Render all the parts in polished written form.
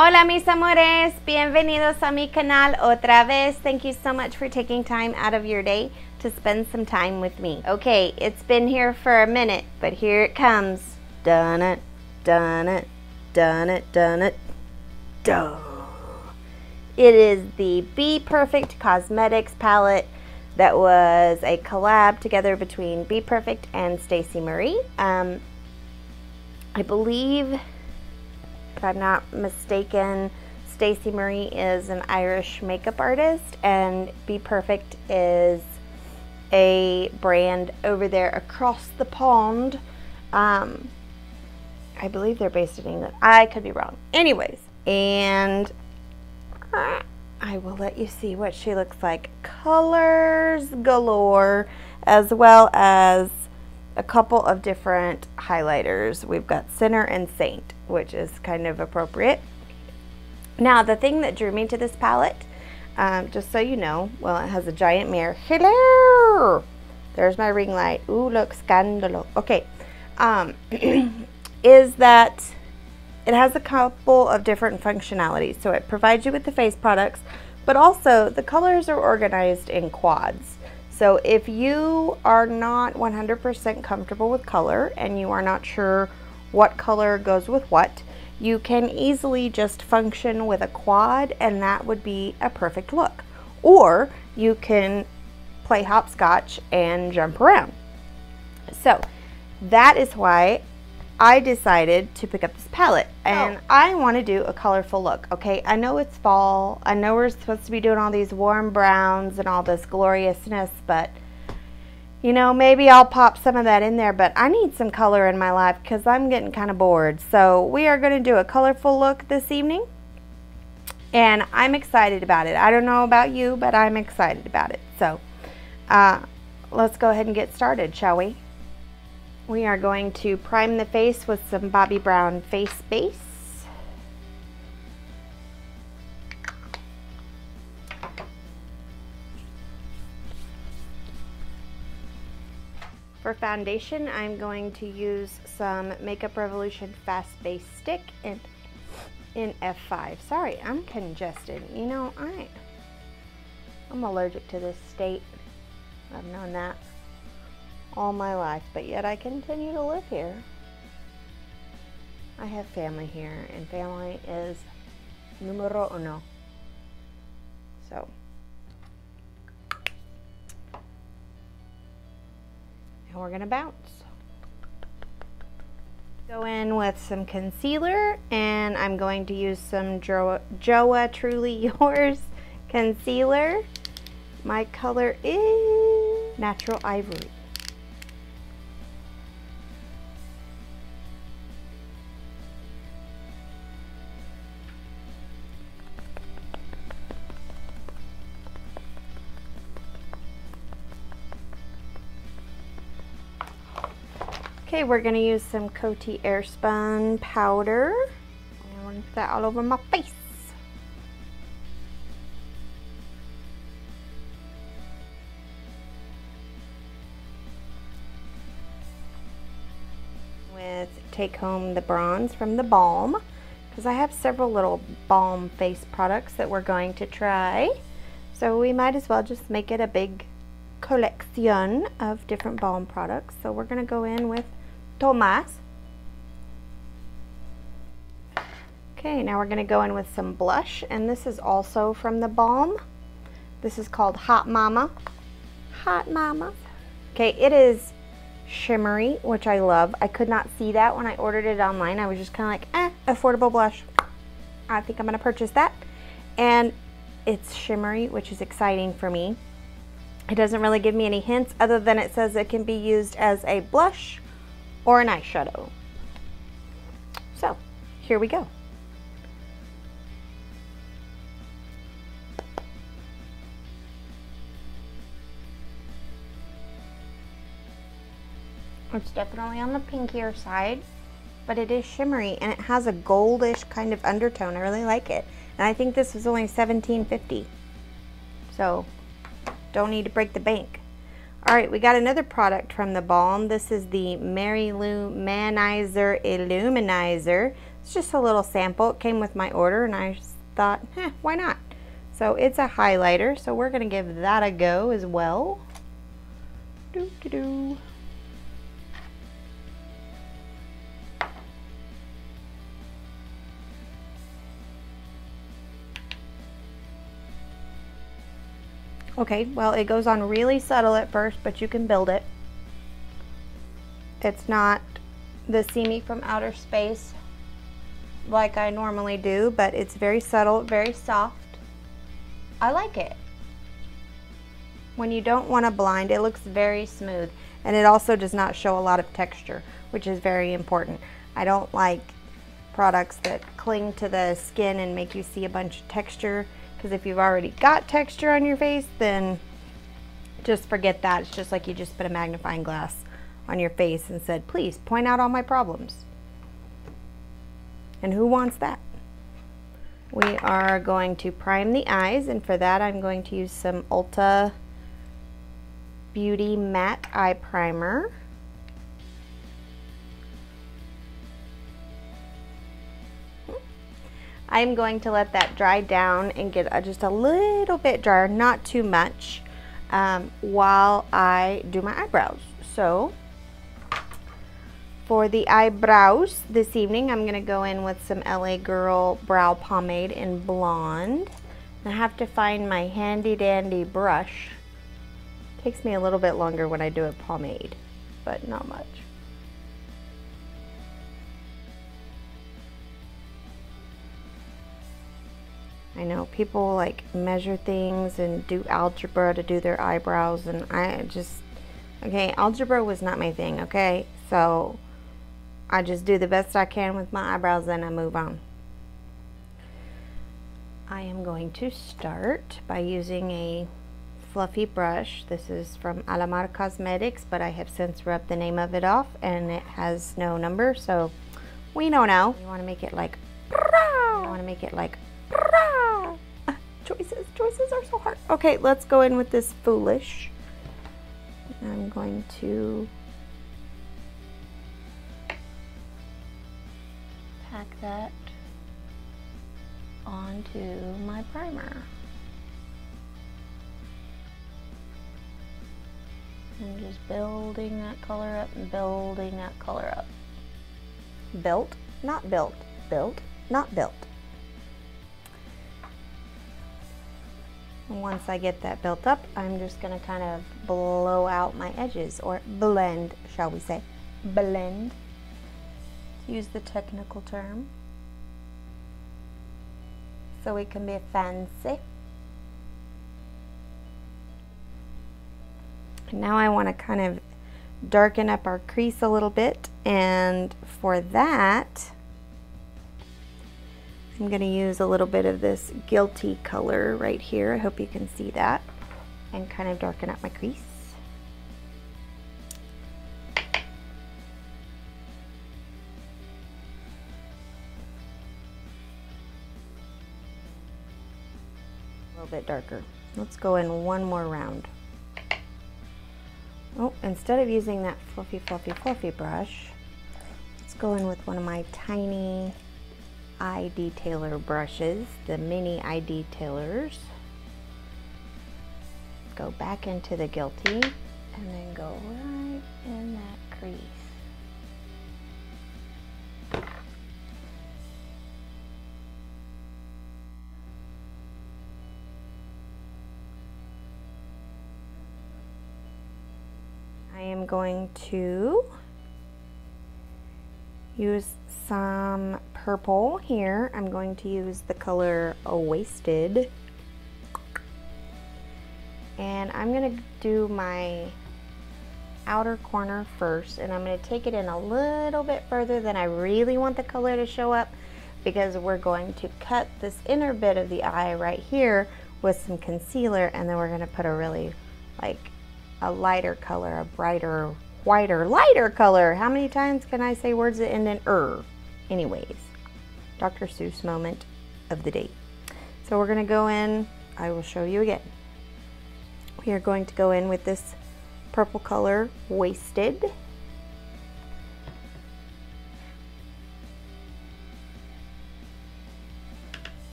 Hola mis amores, bienvenidos a mi canal otra vez. Thank you so much for taking time out of your day to spend some time with me. Okay, it's been here for a minute, but here it comes. Done it, done it, done it, done it, done. It is the BPerfect Cosmetics palette that was a collab together between BPerfect and Stacey Marie. I believe, if I'm not mistaken, Stacey Marie is an Irish makeup artist and BPerfect is a brand over there across the pond. I believe they're based in England. I could be wrong. Anyways, and I will let you see what she looks like. Colors galore, as well as a couple of different highlighters. We've got Sinner and Saint, which is kind of appropriate. Now, the thing that drew me to this palette, just so you know, well, it has a giant mirror. Hello! There's my ring light. Ooh, look, scandalo. Okay. Is that it has a couple of different functionalities. So it provides you with the face products, but also the colors are organized in quads. So if you are not 100% comfortable with color and you are not sure what color goes with what, you can easily just function with a quad and that would be a perfect look. Or you can play hopscotch and jump around. So that is why I decided to pick up this palette, and I want to do a colorful look. Okay, I know it's fall, I know we're supposed to be doing all these warm browns and all this gloriousness, but you know, maybe I'll pop some of that in there, but I need some color in my life because I'm getting kind of bored. So we are going to do a colorful look this evening, and I'm excited about it. I don't know about you, but I'm excited about it. So let's go ahead and get started, shall we? We are going to prime the face with some Bobbi Brown face base. For foundation, I'm going to use some Makeup Revolution Fast Base Stick in F5. Sorry, I'm congested. You know, I'm allergic to this state. I've known that all my life, but yet I continue to live here. I have family here, and family is numero uno. So, and we're gonna bounce. Go in with some concealer, and I'm going to use some Joa Truly Yours concealer. My color is Natural Ivory. Okay, we're going to use some Coty Airspun powder. And we're going to put that all over my face. With Take Home the Bronze from the Balm, because I have several little Balm face products that we're going to try. So we might as well just make it a big collection of different Balm products. So we're going to go in with Thomas. Okay, now we're going to go in with some blush, and this is also from the Balm. This is called Hot Mama. Hot Mama. Okay, it is shimmery, which I love. I could not see that when I ordered it online. I was just kind of like, affordable blush. I think I'm going to purchase that. And it's shimmery, which is exciting for me. It doesn't really give me any hints other than it says it can be used as a blush or an eyeshadow. So, here we go. It's definitely on the pinkier side, but it is shimmery and it has a goldish kind of undertone. I really like it. And I think this was only $17.50. So, don't need to break the bank. Alright, we got another product from the Balm. This is the Mary Lou Manizer Illuminizer. It's just a little sample. It came with my order and I just thought, why not? So it's a highlighter, so we're gonna give that a go as well. Doo-doo-doo. Okay, well, it goes on really subtle at first, but you can build it. It's not the See Me from Outer Space like I normally do, but it's very subtle, very soft. I like it. When you don't want to blind, it looks very smooth, and it also does not show a lot of texture, which is very important. I don't like products that cling to the skin and make you see a bunch of texture, because if you've already got texture on your face, then just forget that. It's just like you just put a magnifying glass on your face and said, please point out all my problems. And who wants that? We are going to prime the eyes, and for that I'm going to use some Ulta Beauty Matte Eye Primer. I'm going to let that dry down and get just a little bit drier, not too much, while I do my eyebrows. So for the eyebrows this evening, I'm going to go in with some LA Girl Brow Pomade in Blonde. I have to find my handy dandy brush. It takes me a little bit longer when I do a pomade, but not much. I know people like measure things and do algebra to do their eyebrows, and I just, okay, algebra was not my thing, okay? So I just do the best I can with my eyebrows, then I move on. I am going to start by using a fluffy brush. This is from Alamar Cosmetics, but I have since rubbed the name of it off and it has no number, so we don't know. You want to make it like, you want to make it like, choices are so hard. Okay, let's go in with this Foolish. I'm going to pack that onto my primer. And just building that color up and building that color up. Built, not built. Built, not built. Once I get that built up, I'm just going to kind of blow out my edges, or blend, shall we say. Blend, to use the technical term, so we can be fancy. And now I want to kind of darken up our crease a little bit, and for that I'm going to use a little bit of this Guilty color right here. I hope you can see that, and kind of darken up my crease. A little bit darker. Let's go in one more round. Oh, instead of using that fluffy brush, let's go in with one of my tiny eye detailer brushes, the mini eye detailers. Go back into the Guilty and then go right in that crease. I am going to use some purple here. I'm going to use the color Wasted. And I'm going to do my outer corner first, and I'm going to take it in a little bit further than I really want the color to show up, because we're going to cut this inner bit of the eye right here with some concealer, and then we're going to put a really like a lighter color, a brighter, whiter, lighter color. How many times can I say words that end in er? Anyways, Dr. Seuss moment of the day. So we're going to go in, I will show you again. We are going to go in with this purple color, Wasted.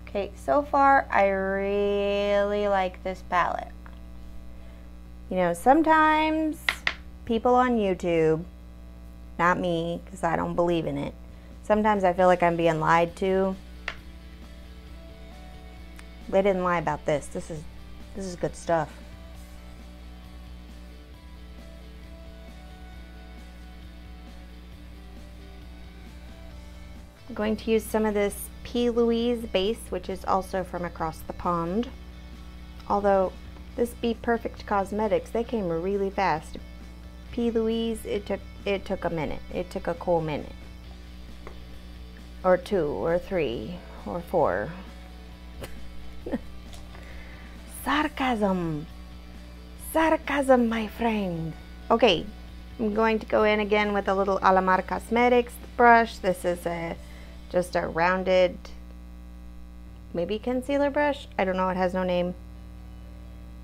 Okay, so far I really like this palette. You know, sometimes people on YouTube, not me, because I don't believe in it, sometimes I feel like I'm being lied to. They didn't lie about this. This is good stuff. I'm going to use some of this P. Louise base, which is also from across the pond. Although this BPerfect Cosmetics, they came really fast. P. Louise, it took a minute. It took a cool minute. Or 2, or 3, or 4. Sarcasm. Sarcasm, my friend. Okay, I'm going to go in again with a little Alamar Cosmetics brush. This is just a rounded, maybe concealer brush. I don't know, it has no name.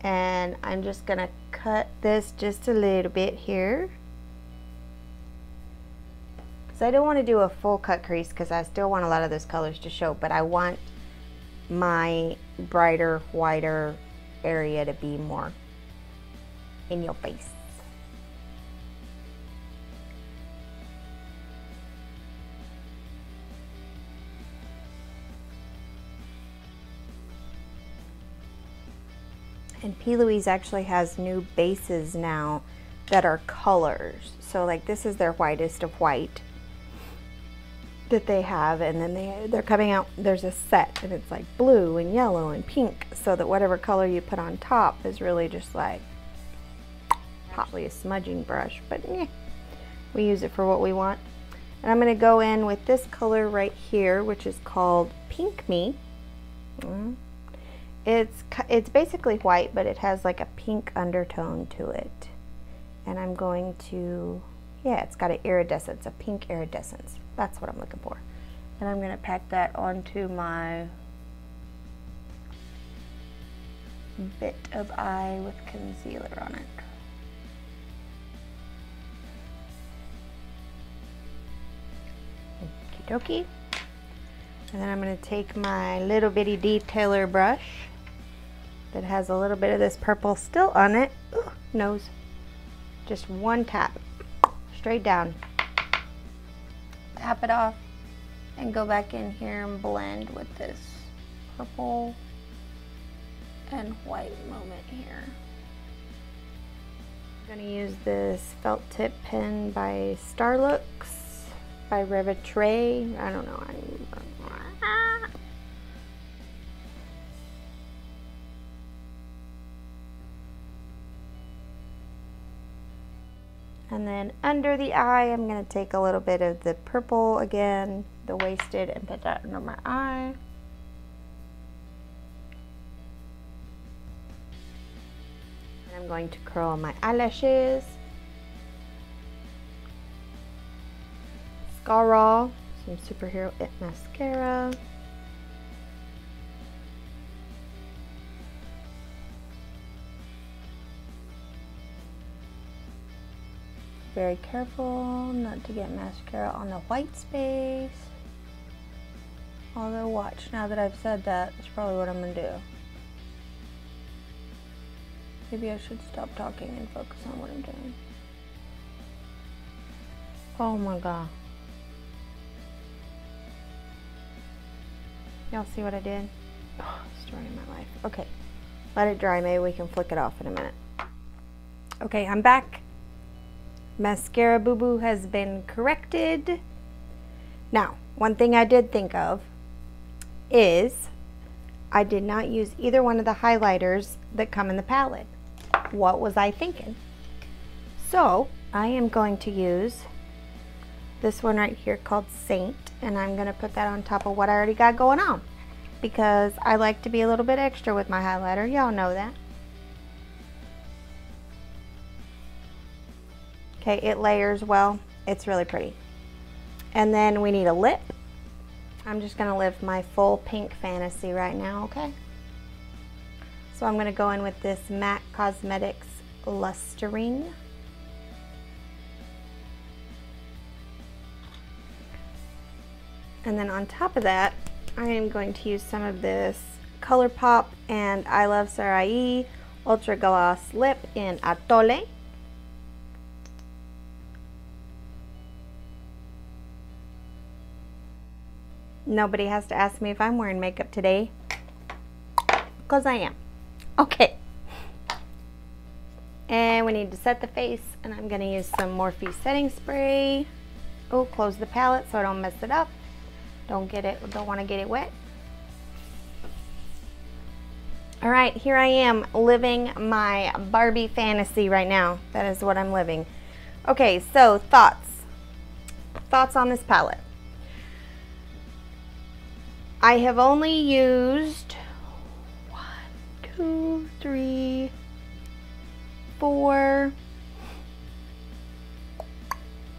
And I'm just gonna cut this just a little bit here. So I don't want to do a full cut crease because I still want a lot of those colors to show, but I want my brighter, whiter area to be more in your face. And P. Louise actually has new bases now that are colors. So like this is their whitest of white that they have, and then they're coming out, there's a set and it's like blue and yellow and pink, so that whatever color you put on top is really just like probably a smudging brush, but yeah, we use it for what we want. And I'm going to go in with this color right here, which is called Pink Me. It's basically white, but it has like a pink undertone to it. And I'm going to, yeah, it's got an iridescence, a pink iridescence. That's what I'm looking for. And I'm going to pack that onto my bit of eye with concealer on it. Okie dokie. And then I'm going to take my little bitty detailer brush that has a little bit of this purple still on it. Ooh, nose. Just one tap, straight down. Tap it off and go back in here and blend with this purple and white moment here. I'm going to use this felt tip pen by Starlooks by Revitre. I don't know. And then under the eye, I'm going to take a little bit of the purple again, the wasted, and put that under my eye. And I'm going to curl my eyelashes. Mascara, some Superhero It mascara. Very careful not to get mascara on the white space. Although watch, now that I've said that, that's probably what I'm gonna do. Maybe I should stop talking and focus on what I'm doing. Oh my god. Y'all see what I did? Oh, story of my life. Okay, let it dry. Maybe we can flick it off in a minute. Okay, I'm back. Mascara boo-boo has been corrected. Now, one thing I did think of is I did not use either one of the highlighters that come in the palette. What was I thinking? So, I am going to use this one right here called Saint, and I'm going to put that on top of what I already got going on because I like to be a little bit extra with my highlighter. Y'all know that. Okay, it layers well. It's really pretty. And then we need a lip. I'm just gonna live my full pink fantasy right now, okay? So I'm gonna go in with this MAC Cosmetics Lustering. And then on top of that, I am going to use some of this ColourPop and I Love Sarai Ultra Gloss Lip in Atole. Nobody has to ask me if I'm wearing makeup today, because I am. Okay. And we need to set the face, and I'm going to use some Morphe setting spray. Oh, close the palette so I don't mess it up. Don't want to get it wet. All right, here I am living my Barbie fantasy right now. That is what I'm living. Okay, so thoughts on this palette. I have only used 1, 2, 3, 4,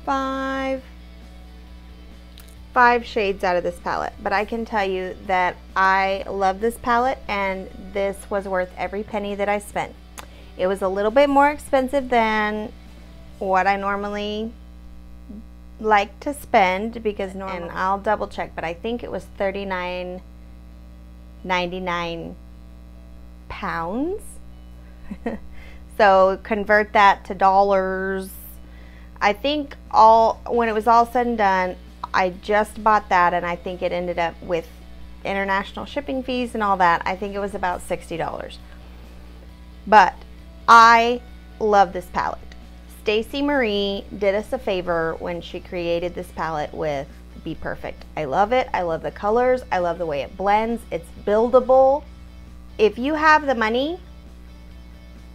5 shades out of this palette, but I can tell you that I love this palette and this was worth every penny that I spent. It was a little bit more expensive than what I normally like to spend, because and I'll double check, but I think it was $39.99 pounds. So convert that to dollars. I think when it was all said and done, I just bought that, and I think it ended up with international shipping fees and all that. I think it was about $60. But I love this palette. Stacey Marie did us a favor when she created this palette with BPerfect. I love it. I love the colors. I love the way it blends. It's buildable. If you have the money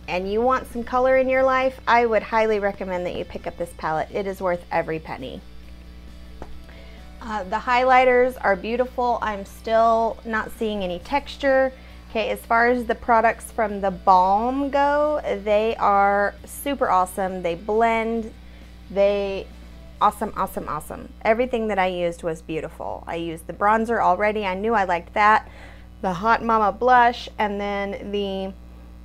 and you want some color in your life, I would highly recommend that you pick up this palette. It is worth every penny. The highlighters are beautiful. I'm still not seeing any texture. Okay, as far as the products from the Balm go, they are super awesome. They blend. Awesome. Everything that I used was beautiful. I used the bronzer already. I knew I liked that. The Hot Mama blush, and then the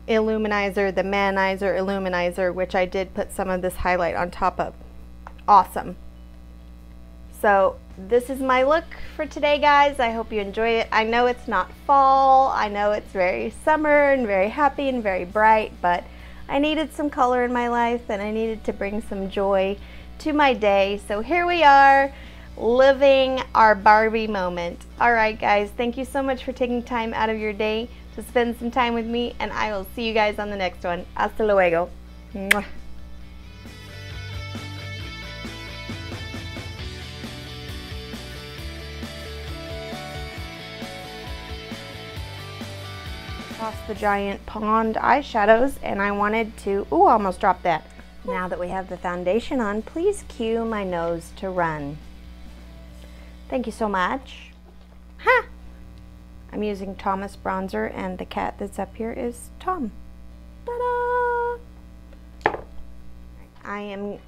illuminizer, the Manizer illuminizer, which I did put some of this highlight on top of. Awesome. So this is my look for today, guys. I hope you enjoy it. I know it's not fall. I know it's very summer and very happy and very bright, but I needed some color in my life and I needed to bring some joy to my day. So here we are, living our Barbie moment. All right, guys, thank you so much for taking time out of your day to spend some time with me, and I will see you guys on the next one. Hasta luego. Mwah. Across the giant pond eyeshadows, and I wanted to, ooh, I almost dropped that. Now that we have the foundation on, please cue my nose to run. Thank you so much. Ha! I'm using Thomas bronzer, and the cat that's up here is Tom. Ta-da! I am